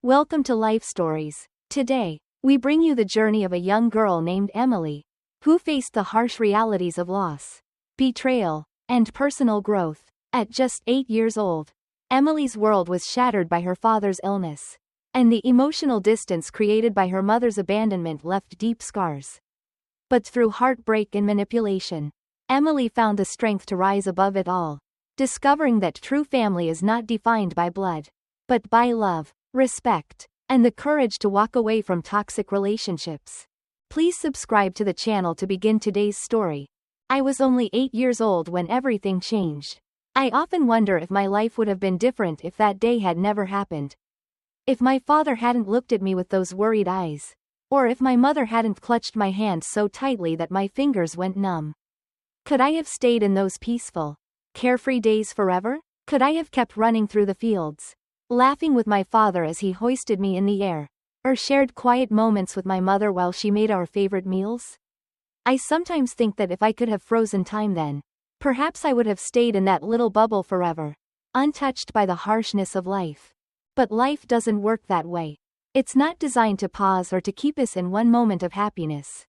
Welcome to Life Stories. Today, we bring you the journey of a young girl named Emily, who faced the harsh realities of loss, betrayal, and personal growth. At just 8 years old, Emily's world was shattered by her father's illness, and the emotional distance created by her mother's abandonment left deep scars. But through heartbreak and manipulation, Emily found the strength to rise above it all, discovering that true family is not defined by blood, but by love, respect, and the courage to walk away from toxic relationships. Please subscribe to the channel to begin today's story. I was only 8 years old when everything changed. I often wonder if my life would have been different if that day had never happened. If my father hadn't looked at me with those worried eyes, or if my mother hadn't clutched my hand so tightly that my fingers went numb. Could I have stayed in those peaceful, carefree days forever? Could I have kept running through the fields, laughing with my father as he hoisted me in the air, or shared quiet moments with my mother while she made our favorite meals? I sometimes think that if I could have frozen time then, perhaps I would have stayed in that little bubble forever, untouched by the harshness of life. But life doesn't work that way. It's not designed to pause or to keep us in one moment of happiness.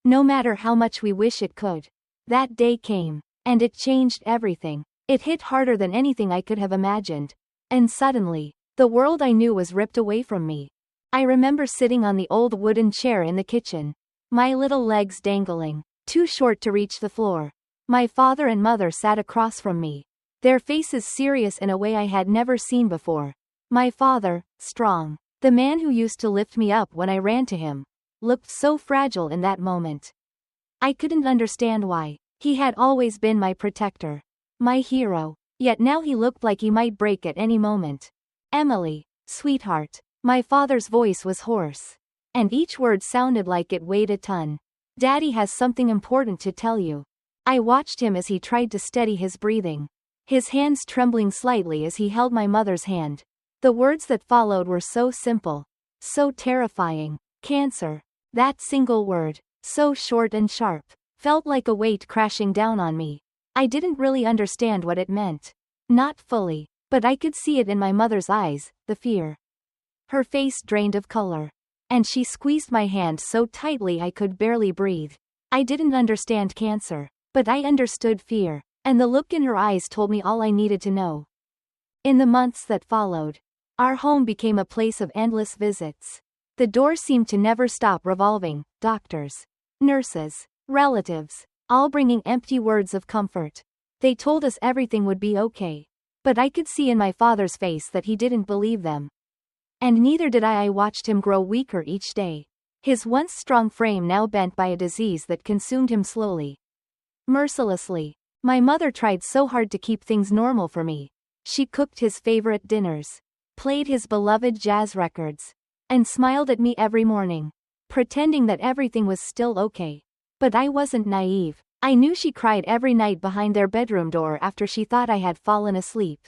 No matter how much we wish it could. That day came, and it changed everything. It hit harder than anything I could have imagined. And suddenly, the world I knew was ripped away from me. I remember sitting on the old wooden chair in the kitchen, my little legs dangling, too short to reach the floor. My father and mother sat across from me, their faces serious in a way I had never seen before. My father, strong, the man who used to lift me up when I ran to him, looked so fragile in that moment. I couldn't understand why. He had always been my protector, my hero. Yet now he looked like he might break at any moment. Emily, sweetheart. My father's voice was hoarse, and each word sounded like it weighed a ton. Daddy has something important to tell you. I watched him as he tried to steady his breathing, his hands trembling slightly as he held my mother's hand. The words that followed were so simple, so terrifying. Cancer. That single word, so short and sharp, felt like a weight crashing down on me. I didn't really understand what it meant. Not fully, but I could see it in my mother's eyes, the fear. Her face drained of color, and she squeezed my hand so tightly I could barely breathe. I didn't understand cancer, but I understood fear, and the look in her eyes told me all I needed to know. In the months that followed, our home became a place of endless visits. The door seemed to never stop revolving, doctors, nurses, relatives, all bringing empty words of comfort. They told us everything would be okay. But I could see in my father's face that he didn't believe them. And neither did I. I watched him grow weaker each day, his once strong frame now bent by a disease that consumed him slowly, mercilessly. My mother tried so hard to keep things normal for me. She cooked his favorite dinners, played his beloved jazz records, and smiled at me every morning, pretending that everything was still okay. But I wasn't naive. I knew she cried every night behind their bedroom door after she thought I had fallen asleep.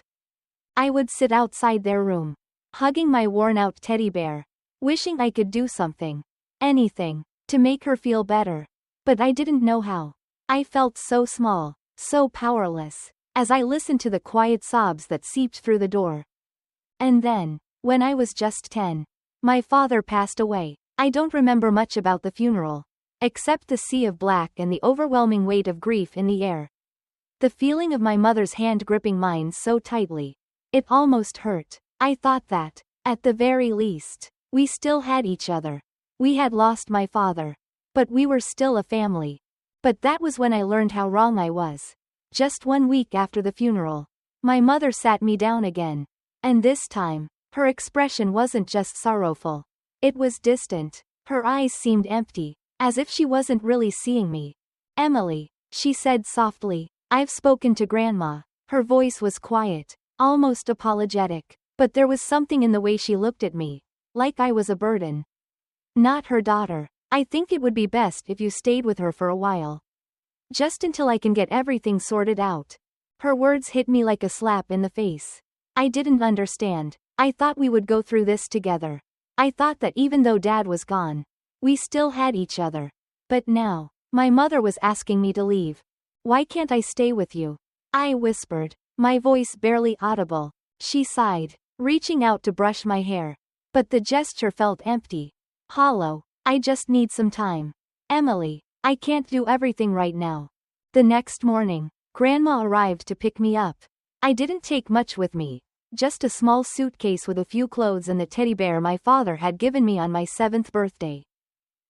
I would sit outside their room, hugging my worn-out teddy bear, wishing I could do something, anything, to make her feel better. But I didn't know how. I felt so small, so powerless, as I listened to the quiet sobs that seeped through the door. And then, when I was just 10, my father passed away. I don't remember much about the funeral, except the sea of black and the overwhelming weight of grief in the air. The feeling of my mother's hand gripping mine so tightly, it almost hurt. I thought that, at the very least, we still had each other. We had lost my father, but we were still a family. But that was when I learned how wrong I was. Just 1 week after the funeral, my mother sat me down again. And this time, her expression wasn't just sorrowful. It was distant. Her eyes seemed empty, as if she wasn't really seeing me. Emily, she said softly, I've spoken to Grandma. Her voice was quiet, almost apologetic, but there was something in the way she looked at me, like I was a burden. Not her daughter. I think it would be best if you stayed with her for a while. Just until I can get everything sorted out. Her words hit me like a slap in the face. I didn't understand. I thought we would go through this together. I thought that even though Dad was gone, we still had each other. But now, my mother was asking me to leave. Why can't I stay with you? I whispered, my voice barely audible. She sighed, reaching out to brush my hair. But the gesture felt empty. Hollow. I just need some time. Emily, I can't do everything right now. The next morning, Grandma arrived to pick me up. I didn't take much with me. Just a small suitcase with a few clothes and the teddy bear my father had given me on my 7th birthday.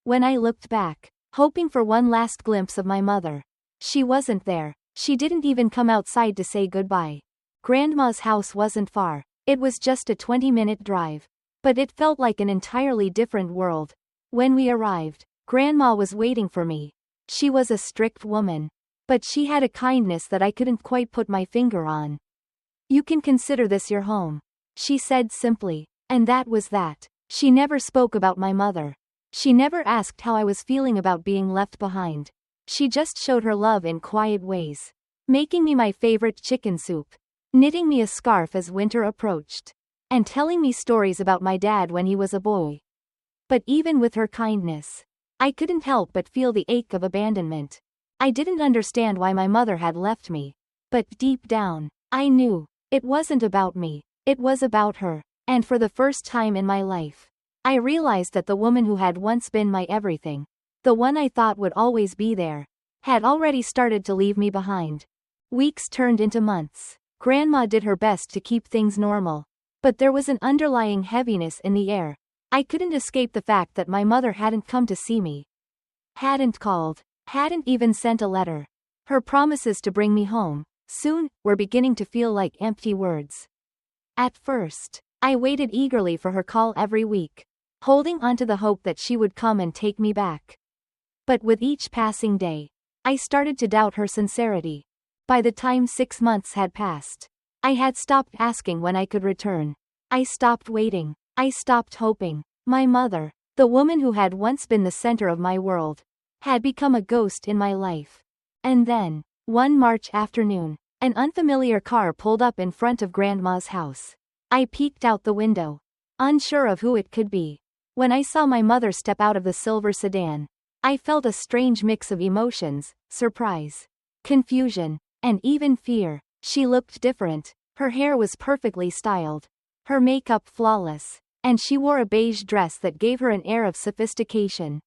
When I looked back, hoping for one last glimpse of my mother, she wasn't there. She didn't even come outside to say goodbye. Grandma's house wasn't far. It was just a 20-minute drive. But it felt like an entirely different world. When we arrived, Grandma was waiting for me. She was a strict woman. But she had a kindness that I couldn't quite put my finger on. You can consider this your home, she said simply. And that was that. She never spoke about my mother. She never asked how I was feeling about being left behind. She just showed her love in quiet ways. Making me my favorite chicken soup. Knitting me a scarf as winter approached. And telling me stories about my dad when he was a boy. But even with her kindness, I couldn't help but feel the ache of abandonment. I didn't understand why my mother had left me. But deep down, I knew. It wasn't about me. It was about her. And for the first time in my life, I realized that the woman who had once been my everything, the one I thought would always be there, had already started to leave me behind. Weeks turned into months. Grandma did her best to keep things normal. But there was an underlying heaviness in the air. I couldn't escape the fact that my mother hadn't come to see me. Hadn't called. Hadn't even sent a letter. Her promises to bring me home, soon, were beginning to feel like empty words. At first, I waited eagerly for her call every week, holding on to the hope that she would come and take me back. But with each passing day, I started to doubt her sincerity. By the time 6 months had passed, I had stopped asking when I could return. I stopped waiting. I stopped hoping. My mother, the woman who had once been the center of my world, had become a ghost in my life. And then, one March afternoon, an unfamiliar car pulled up in front of Grandma's house. I peeked out the window, unsure of who it could be. When I saw my mother step out of the silver sedan, I felt a strange mix of emotions: surprise, confusion, and even fear. She looked different. Her hair was perfectly styled, her makeup flawless, and she wore a beige dress that gave her an air of sophistication.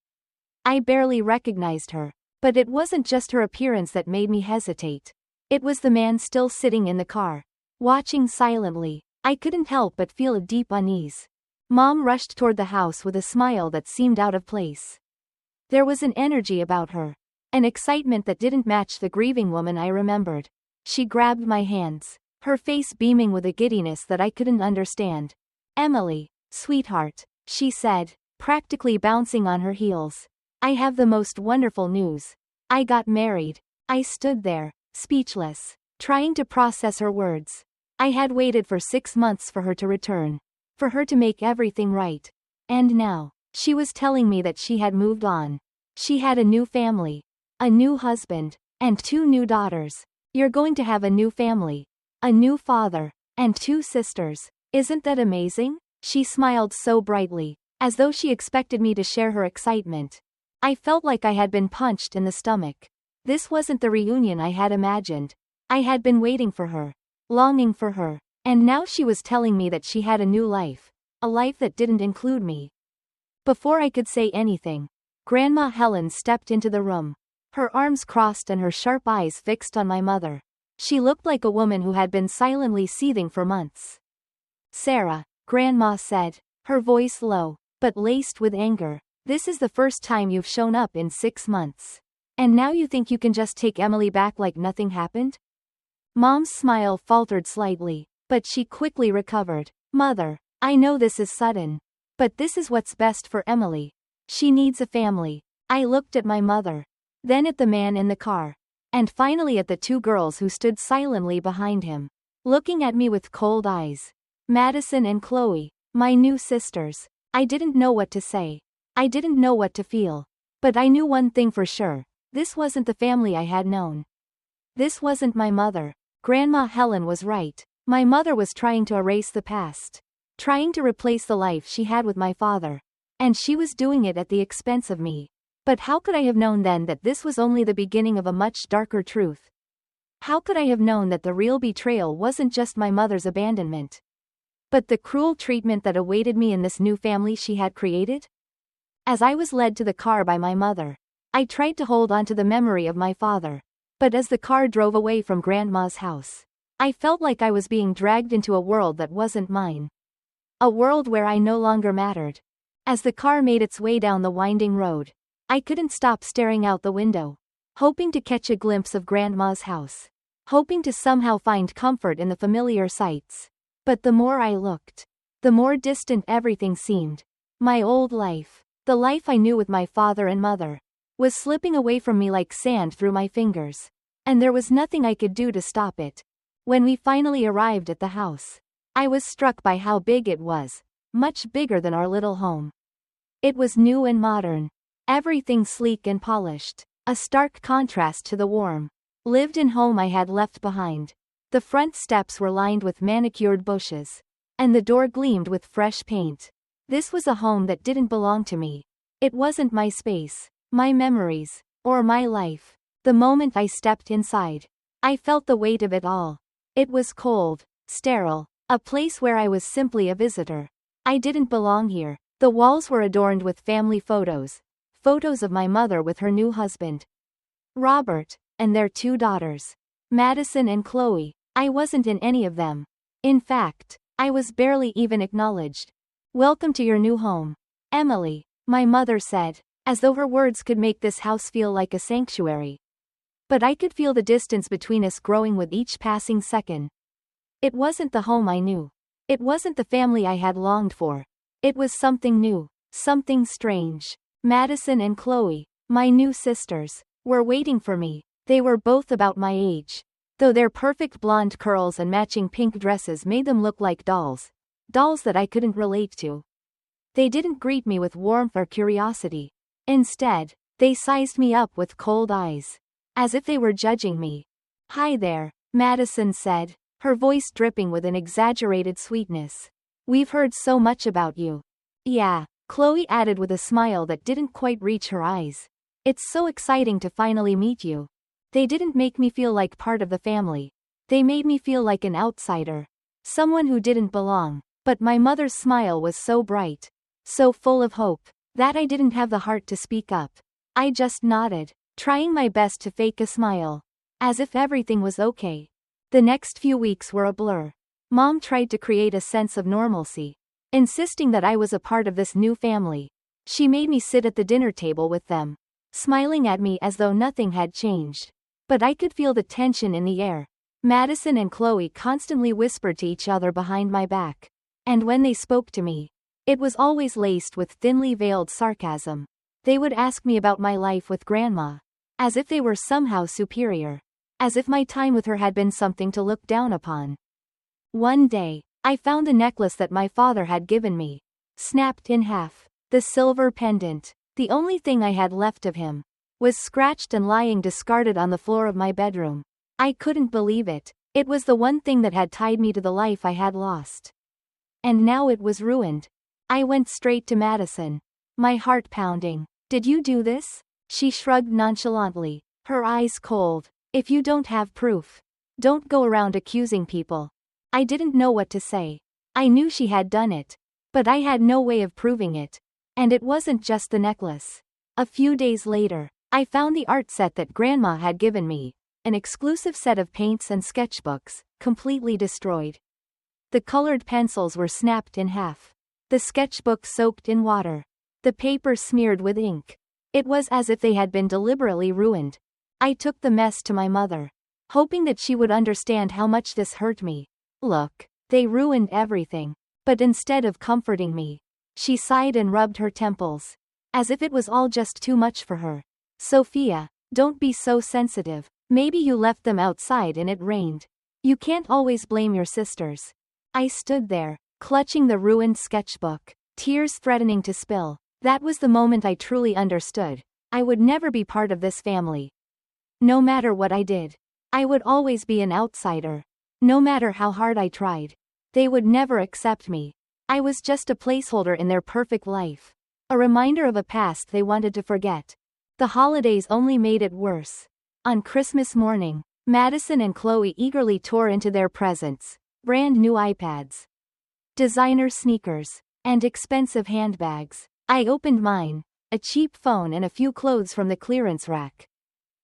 I barely recognized her, but it wasn't just her appearance that made me hesitate. It was the man still sitting in the car, watching silently. I couldn't help but feel a deep unease. Mom rushed toward the house with a smile that seemed out of place. There was an energy about her, an excitement that didn't match the grieving woman I remembered. She grabbed my hands, her face beaming with a giddiness that I couldn't understand. "Emily, sweetheart," she said, practically bouncing on her heels. "I have the most wonderful news. I got married." I stood there, speechless, trying to process her words. I had waited for 6 months for her to return, for her to make everything right. And now, she was telling me that she had moved on. She had a new family, a new husband, and 2 new daughters. "You're going to have a new family, a new father, and 2 sisters. Isn't that amazing?" She smiled so brightly, as though she expected me to share her excitement. I felt like I had been punched in the stomach. This wasn't the reunion I had imagined. I had been waiting for her, longing for her, and now she was telling me that she had a new life, a life that didn't include me. Before I could say anything, Grandma Helen stepped into the room, her arms crossed and her sharp eyes fixed on my mother. She looked like a woman who had been silently seething for months. "Sarah," Grandma said, her voice low, but laced with anger, "this is the first time you've shown up in 6 months. And now you think you can just take Emily back like nothing happened?" Mom's smile faltered slightly, but she quickly recovered. "Mother, I know this is sudden, but this is what's best for Emily. She needs a family." I looked at my mother, then at the man in the car, and finally at the 2 girls who stood silently behind him, looking at me with cold eyes. Madison and Chloe, my new sisters. I didn't know what to say. I didn't know what to feel. But I knew one thing for sure: this wasn't the family I had known. This wasn't my mother. Grandma Helen was right. My mother was trying to erase the past, trying to replace the life she had with my father. And she was doing it at the expense of me. But how could I have known then that this was only the beginning of a much darker truth? How could I have known that the real betrayal wasn't just my mother's abandonment? but the cruel treatment that awaited me in this new family she had created? As I was led to the car by my mother, I tried to hold on to the memory of my father, but as the car drove away from Grandma's house, I felt like I was being dragged into a world that wasn't mine. A world where I no longer mattered. As the car made its way down the winding road, I couldn't stop staring out the window, hoping to catch a glimpse of Grandma's house, hoping to somehow find comfort in the familiar sights. But the more I looked, the more distant everything seemed. My old life, the life I knew with my father and mother, was slipping away from me like sand through my fingers, and there was nothing I could do to stop it. When we finally arrived at the house, I was struck by how big it was, much bigger than our little home. It was new and modern, everything sleek and polished, a stark contrast to the warm, lived-in home I had left behind. The front steps were lined with manicured bushes, and the door gleamed with fresh paint. This was a home that didn't belong to me. It wasn't my space, my memories, or my life. The moment I stepped inside, I felt the weight of it all. It was cold, sterile, a place where I was simply a visitor. I didn't belong here. The walls were adorned with family photos, photos of my mother with her new husband, Robert, and their 2 daughters, Madison and Chloe. I wasn't in any of them. In fact, I was barely even acknowledged. "Welcome to your new home, Emily," my mother said, as though her words could make this house feel like a sanctuary. But I could feel the distance between us growing with each passing second. It wasn't the home I knew. It wasn't the family I had longed for. It was something new, something strange. Madison and Chloe, my new sisters, were waiting for me. They were both about my age, though their perfect blonde curls and matching pink dresses made them look like dolls. Dolls that I couldn't relate to. They didn't greet me with warmth or curiosity. Instead, they sized me up with cold eyes, as if they were judging me. "Hi there," Madison said, her voice dripping with an exaggerated sweetness. "We've heard so much about you." "Yeah," Chloe added with a smile that didn't quite reach her eyes. "It's so exciting to finally meet you." They didn't make me feel like part of the family. They made me feel like an outsider, someone who didn't belong. But my mother's smile was so bright, so full of hope, that I didn't have the heart to speak up. I just nodded, trying my best to fake a smile, as if everything was okay. The next few weeks were a blur. Mom tried to create a sense of normalcy, insisting that I was a part of this new family. She made me sit at the dinner table with them, smiling at me as though nothing had changed. But I could feel the tension in the air. Madison and Chloe constantly whispered to each other behind my back. And when they spoke to me, it was always laced with thinly veiled sarcasm. They would ask me about my life with Grandma, as if they were somehow superior, as if my time with her had been something to look down upon. One day, I found a necklace that my father had given me, snapped in half. The silver pendant, the only thing I had left of him, was scratched and lying discarded on the floor of my bedroom. I couldn't believe it. It was the one thing that had tied me to the life I had lost. And now it was ruined. I went straight to Madison, my heart pounding. "Did you do this?" She shrugged nonchalantly, her eyes cold. "If you don't have proof, don't go around accusing people." I didn't know what to say. I knew she had done it, but I had no way of proving it. And it wasn't just the necklace. A few days later, I found the art set that Grandma had given me, an exclusive set of paints and sketchbooks, completely destroyed. The colored pencils were snapped in half. The sketchbook soaked in water. The paper smeared with ink. It was as if they had been deliberately ruined. I took the mess to my mother, hoping that she would understand how much this hurt me. "Look, they ruined everything." But instead of comforting me, she sighed and rubbed her temples, as if it was all just too much for her. "Sophia, don't be so sensitive. Maybe you left them outside and it rained. You can't always blame your sisters." I stood there, clutching the ruined sketchbook, tears threatening to spill. That was the moment I truly understood. I would never be part of this family. No matter what I did, I would always be an outsider. No matter how hard I tried, they would never accept me. I was just a placeholder in their perfect life, a reminder of a past they wanted to forget. The holidays only made it worse. On Christmas morning, Madison and Chloe eagerly tore into their presents, brand new iPads. designer sneakers, and expensive handbags. I opened mine, a cheap phone and a few clothes from the clearance rack.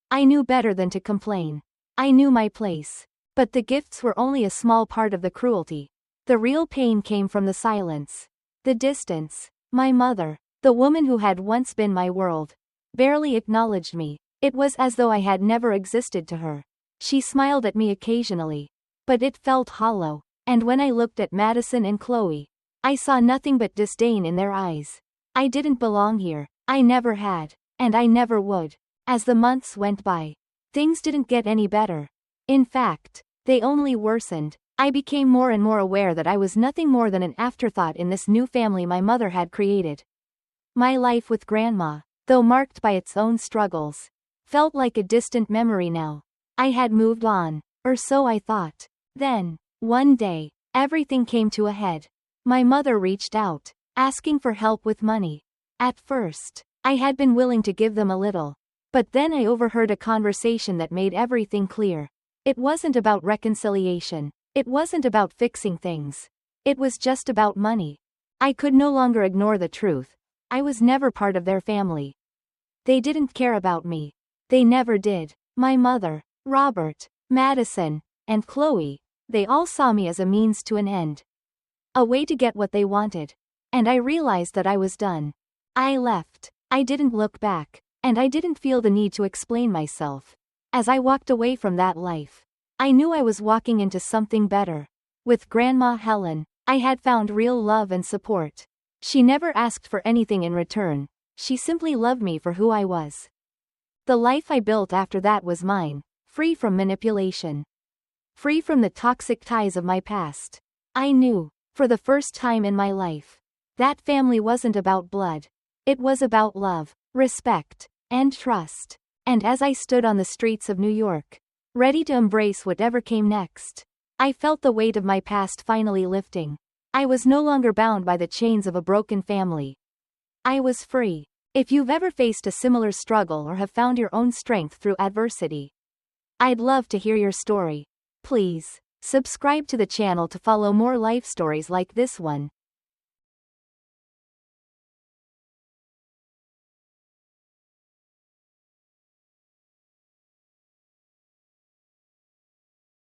I knew better than to complain. I knew my place. But the gifts were only a small part of the cruelty. The real pain came from the silence. The distance. My mother, the woman who had once been my world, barely acknowledged me. It was as though I had never existed to her. She smiled at me occasionally, but it felt hollow. And when I looked at Madison and Chloe, I saw nothing but disdain in their eyes. I didn't belong here. I never had. And I never would. As the months went by, things didn't get any better. In fact, they only worsened. I became more and more aware that I was nothing more than an afterthought in this new family my mother had created. My life with Grandma, though marked by its own struggles, felt like a distant memory now. I had moved on, or so I thought. Then, one day, everything came to a head. My mother reached out, asking for help with money. At first, I had been willing to give them a little. But then I overheard a conversation that made everything clear. It wasn't about reconciliation. It wasn't about fixing things. It was just about money. I could no longer ignore the truth. I was never part of their family. They didn't care about me. They never did. My mother, Robert, Madison, and Chloe, they all saw me as a means to an end. A way to get what they wanted. And I realized that I was done. I left. I didn't look back. And I didn't feel the need to explain myself. As I walked away from that life, I knew I was walking into something better. With Grandma Helen, I had found real love and support. She never asked for anything in return. She simply loved me for who I was. The life I built after that was mine, free from manipulation. Free from the toxic ties of my past. I knew, for the first time in my life, that family wasn't about blood. It was about love, respect, and trust. And as I stood on the streets of New York, ready to embrace whatever came next, I felt the weight of my past finally lifting. I was no longer bound by the chains of a broken family. I was free. If you've ever faced a similar struggle or have found your own strength through adversity, I'd love to hear your story. Please, subscribe to the channel to follow more life stories like this one.